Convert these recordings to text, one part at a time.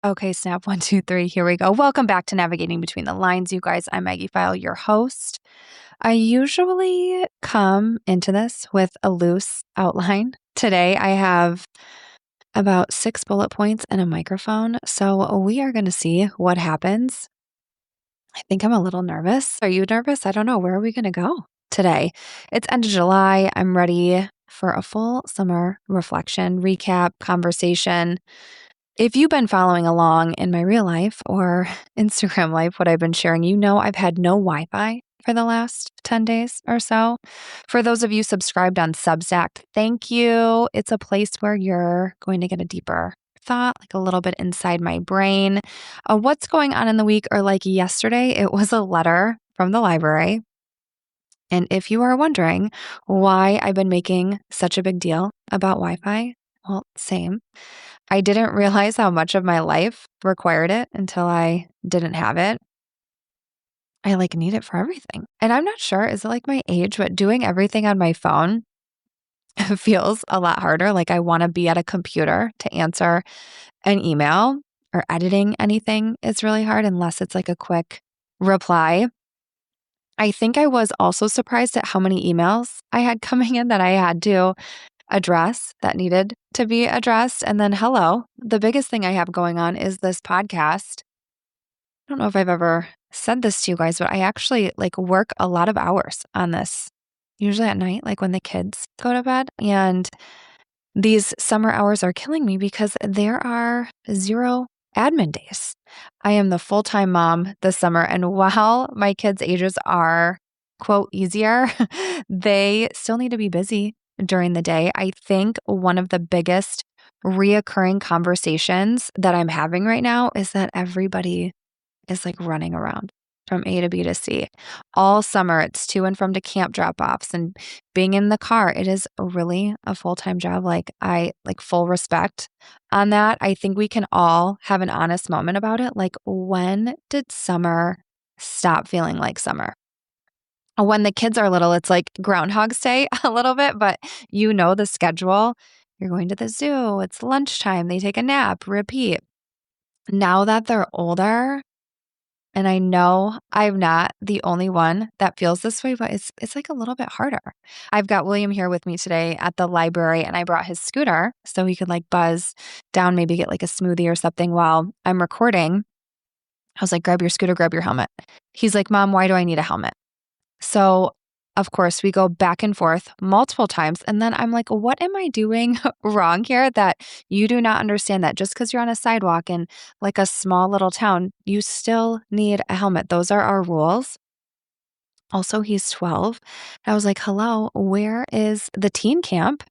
Okay, snap. One, two, three. Here we go. Welcome back to Navigating Between the Lines, you guys. I'm Maggie File, your host. I usually come into this with a loose outline. Today, I have about 6 bullet points and a microphone. So we are going to see what happens. I think I'm a little nervous. Are you nervous? I don't know. Where are we going to go today? It's end of July. I'm ready for a full summer reflection, recap, conversation. If you've been following along in my real life or Instagram life, what I've been sharing, you know I've had no Wi Fi for the last 10 days or so. For those of you subscribed on Substack, thank you. It's a place where you're going to get a deeper thought, like a little bit inside my brain. What's going on in the week, or like yesterday, it was a letter from the library. And if you are wondering why I've been making such a big deal about Wi Fi, well, same. I didn't realize how much of my life required it until I didn't have it. I need it for everything. And I'm not sure, is it like my age, but doing everything on my phone feels a lot harder. Like I want to be at a computer to answer an email, or editing anything is really hard unless it's like a quick reply. I think I was also surprised at how many emails I had coming in that I had to address that needed to be addressed. And then, hello, the biggest thing I have going on is this podcast. I don't know if I've ever said this to you guys, but I actually work a lot of hours on this, usually at night, like when the kids go to bed. And these summer hours are killing me because there are 0 admin days. I am the full-time mom this summer. And while my kids' ages are, quote, easier, they still need to be busy during the day. I think one of the biggest reoccurring conversations that I'm having right now is that everybody is running around from A to B to C. All summer, it's to and from to camp drop-offs and being in the car. It is really a full-time job. I full respect on that. I think we can all have an honest moment about it. When did summer stop feeling like summer? When the kids are little, it's like Groundhog's Day a little bit, but the schedule. You're going to the zoo. It's lunchtime. They take a nap, repeat. Now that they're older, and I know I'm not the only one that feels this way, but it's a little bit harder. I've got William here with me today at the library, and I brought his scooter so he could buzz down, maybe get a smoothie or something while I'm recording. I was like, grab your scooter, grab your helmet. He's like, Mom, why do I need a helmet? So of course, we go back and forth multiple times. And then I'm like, what am I doing wrong here that you do not understand that just because you're on a sidewalk in a small little town, you still need a helmet. Those are our rules. Also, he's 12. I was like, hello, where is the teen camp?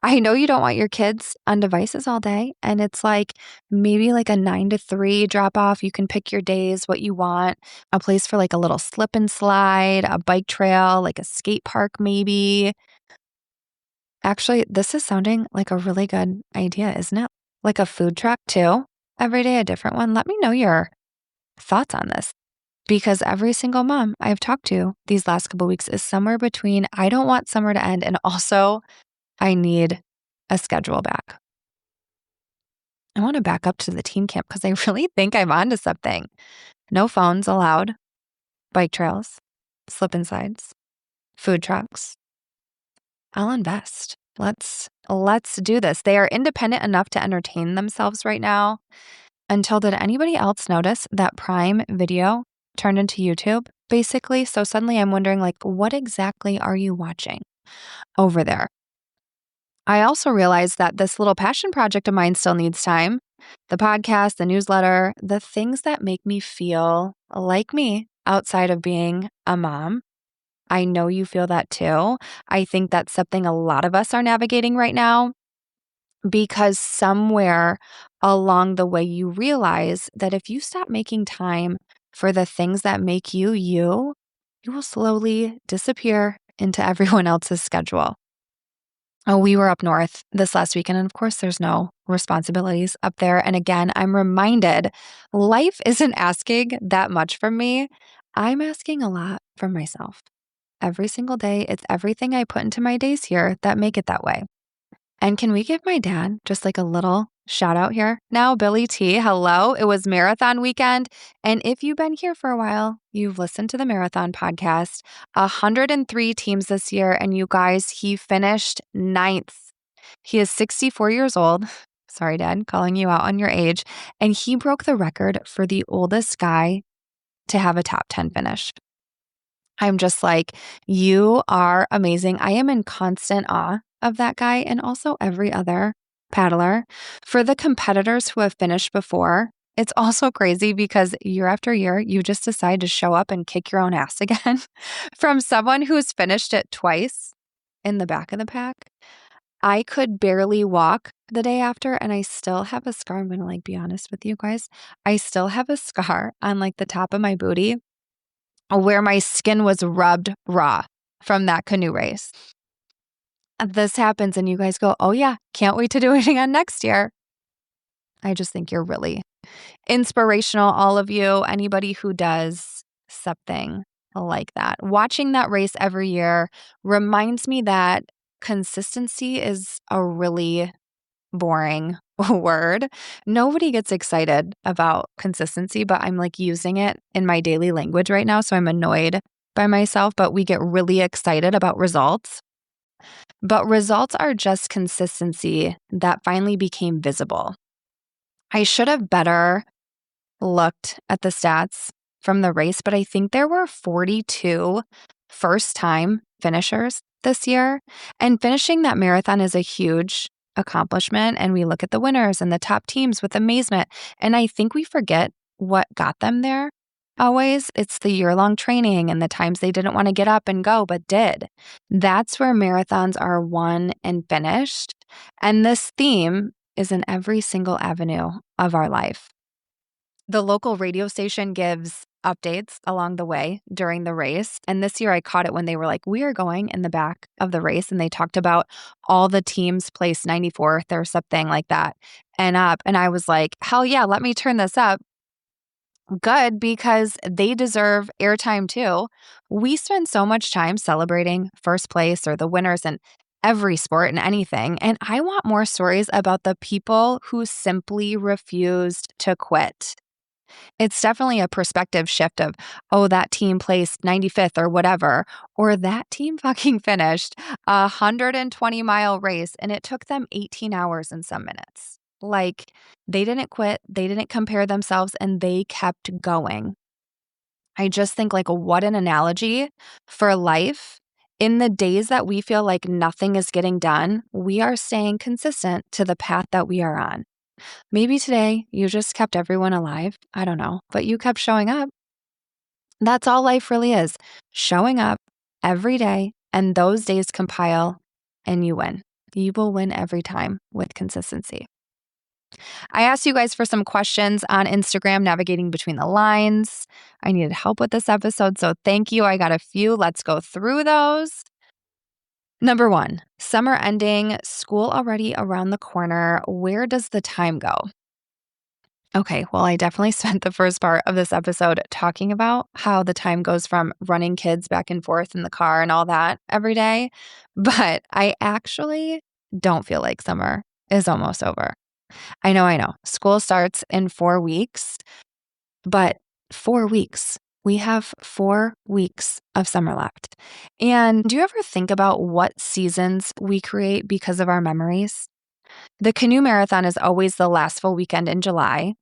I know you don't want your kids on devices all day. And it's maybe a 9 to 3 drop off. You can pick your days, what you want, a place for a little slip and slide, a bike trail, a skate park, maybe. Actually, this is sounding like a really good idea, isn't it? Like a food truck too. Every day a different one. Let me know your thoughts on this. Because every single mom I've talked to these last couple weeks is somewhere between, I don't want summer to end, and also I need a schedule back. I want to back up to the teen camp because I really think I'm onto something. No phones allowed, bike trails, slip and slides, food trucks. I'll invest. Let's do this. They are independent enough to entertain themselves right now. Until did anybody else notice that Prime Video turned into YouTube, basically? So suddenly I'm wondering, what exactly are you watching over there? I also realized that this little passion project of mine still needs time. The podcast, the newsletter, the things that make me feel like me outside of being a mom. I know you feel that too. I think that's something a lot of us are navigating right now, because somewhere along the way you realize that if you stop making time for the things that make you you, you will slowly disappear into everyone else's schedule. Oh, we were up north this last weekend, and of course, there's no responsibilities up there. And again, I'm reminded life isn't asking that much from me. I'm asking a lot from myself. Every single day, it's everything I put into my days here that make it that way. And can we give my dad just a little shout out here now, Billy T. Hello. It was marathon weekend. And if you've been here for a while, you've listened to the marathon podcast. 103 teams this year. And you guys, he finished ninth. He is 64 years old. Sorry, Dad, calling you out on your age. And he broke the record for the oldest guy to have a top 10 finish. I'm just like, you are amazing. I am in constant awe of that guy and also every other paddler. For the competitors who have finished before, it's also crazy because year after year, you just decide to show up and kick your own ass again. From someone who's finished it twice in the back of the pack, I could barely walk the day after, and I still have a scar. I'm going to be honest with you guys. I still have a scar on the top of my booty where my skin was rubbed raw from that canoe race. This happens and you guys go, oh yeah, can't wait to do it again next year. I just think you're really inspirational, all of you, anybody who does something like that. Watching that race every year reminds me that consistency is a really boring word. Nobody gets excited about consistency, but I'm using it in my daily language right now. So I'm annoyed by myself, but we get really excited about results. But results are just consistency that finally became visible. I should have better looked at the stats from the race, but I think there were 42 first-time finishers this year. And finishing that marathon is a huge accomplishment. And we look at the winners and the top teams with amazement. And I think we forget what got them there. Always, it's the year-long training and the times they didn't want to get up and go, but did. That's where marathons are won and finished. And this theme is in every single avenue of our life. The local radio station gives updates along the way during the race. And this year I caught it when they were like, we are going in the back of the race. And they talked about all the teams placed 94th or something like that and up. And I was like, hell yeah, let me turn this up. Good, because they deserve airtime too. We spend so much time celebrating first place or the winners in every sport and anything. And I want more stories about the people who simply refused to quit. It's definitely a perspective shift of, oh, that team placed 95th or whatever, or that team fucking finished a 120-mile race and it took them 18 hours and some minutes. They didn't quit, they didn't compare themselves, and they kept going. I just think what an analogy for life. In the days that we feel like nothing is getting done, we are staying consistent to the path that we are on. Maybe today you just kept everyone alive. I don't know, but you kept showing up. That's all life really is. Showing up every day, and those days compile and you win. You will win every time with consistency. I asked you guys for some questions on Instagram, navigating between the lines. I needed help with this episode, so thank you. I got a few. Let's go through those. Number 1, summer ending, school already around the corner. Where does the time go? Okay, well, I definitely spent the first part of this episode talking about how the time goes from running kids back and forth in the car and all that every day. But I actually don't feel like summer is almost over. I know. School starts in 4 weeks, but 4 weeks. We have 4 weeks of summer left. And do you ever think about what seasons we create because of our memories? The canoe marathon is always the last full weekend in July.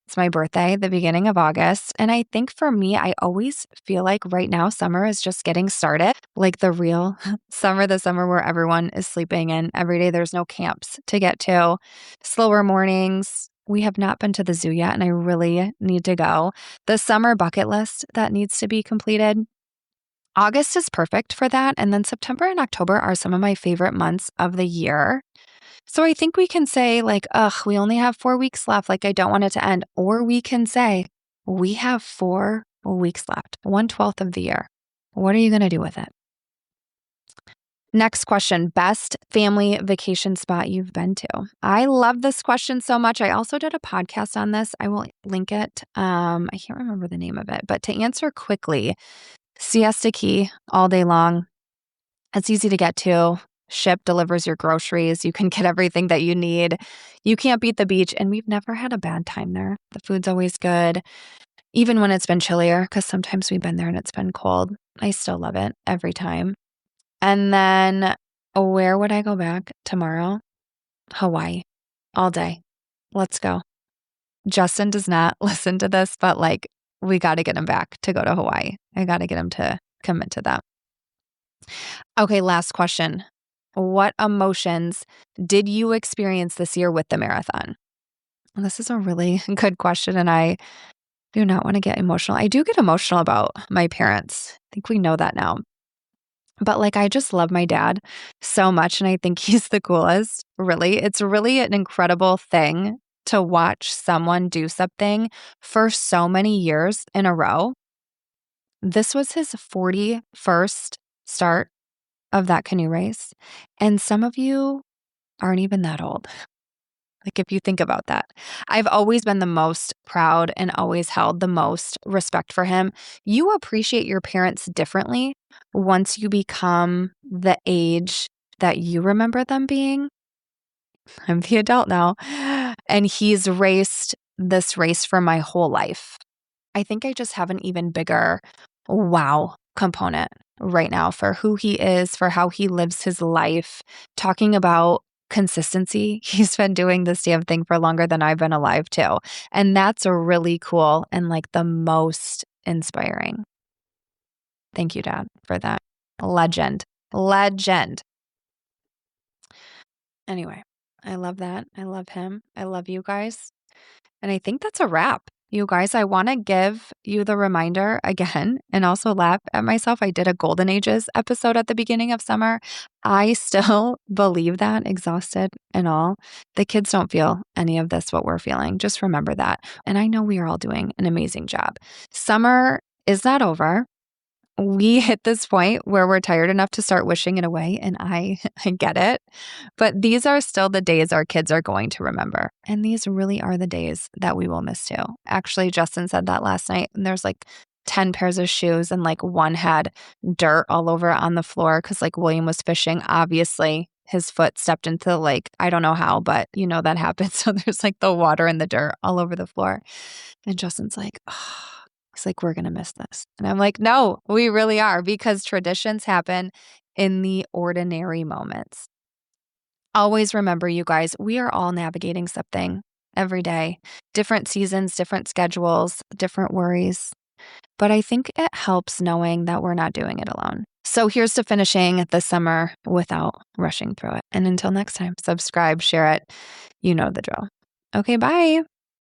It's my birthday, the beginning of August. And I think for me, I always feel like right now, summer is just getting started. Like the real summer, the summer where everyone is sleeping and every day there's no camps to get to, slower mornings. We have not been to the zoo yet, and I really need to go. The summer bucket list that needs to be completed. August is perfect for that. And then September and October are some of my favorite months of the year. So I think we can say we only have 4 weeks left. I don't want it to end. Or we can say we have 4 weeks left, 1/12 of the year. What are you going to do with it? Next question, best family vacation spot you've been to. I love this question so much. I also did a podcast on this. I will link it. I can't remember the name of it, but to answer quickly, Siesta Key all day long. It's easy to get to. ship delivers your groceries. You can get everything that you need. You can't beat the beach. And we've never had a bad time there. The food's always good, even when it's been chillier, because sometimes we've been there and it's been cold. I still love it every time. And then where would I go back tomorrow? Hawaii, all day. Let's go. Justin does not listen to this, but like, we got to get him back to go to Hawaii. I got to get him to commit to that. Okay, last question. What emotions did you experience this year with the marathon? This is a really good question, and I do not want to get emotional. I do get emotional about my parents. I think we know that now. But like, I just love my dad so much, and I think he's the coolest, really. It's really an incredible thing to watch someone do something for so many years in a row. This was his 41st start of that canoe race. And some of you aren't even that old. Like, if you think about that, I've always been the most proud and always held the most respect for him. You appreciate your parents differently once you become the age that you remember them being. I'm the adult now, and he's raced this race for my whole life. I think I just have an even bigger wow component right now for who he is, for how he lives his life, talking about consistency. He's been doing this damn thing for longer than I've been alive too. And that's really cool and like the most inspiring. Thank you, Dad, for that. Legend. Legend. Anyway, I love that. I love him. I love you guys. And I think that's a wrap. You guys, I want to give you the reminder again and also laugh at myself. I did a Golden Ages episode at the beginning of summer. I still believe that, exhausted and all. The kids don't feel any of this, what we're feeling. Just remember that. And I know we are all doing an amazing job. Summer is not over. We hit this point where we're tired enough to start wishing it away, and I get it. But these are still the days our kids are going to remember. And these really are the days that we will miss too. Actually, Justin said that last night, and there's like 10 pairs of shoes, and like one had dirt all over it on the floor because like William was fishing. Obviously, his foot stepped into the lake. I don't know how, but you know that happens. So there's like the water and the dirt all over the floor. And Justin's like, oh. He's like, we're going to miss this. And I'm like, no, we really are, because traditions happen in the ordinary moments. Always remember, you guys, we are all navigating something every day. Different seasons, different schedules, different worries. But I think it helps knowing that we're not doing it alone. So here's to finishing the summer without rushing through it. And until next time, subscribe, share it. You know the drill. Okay, bye.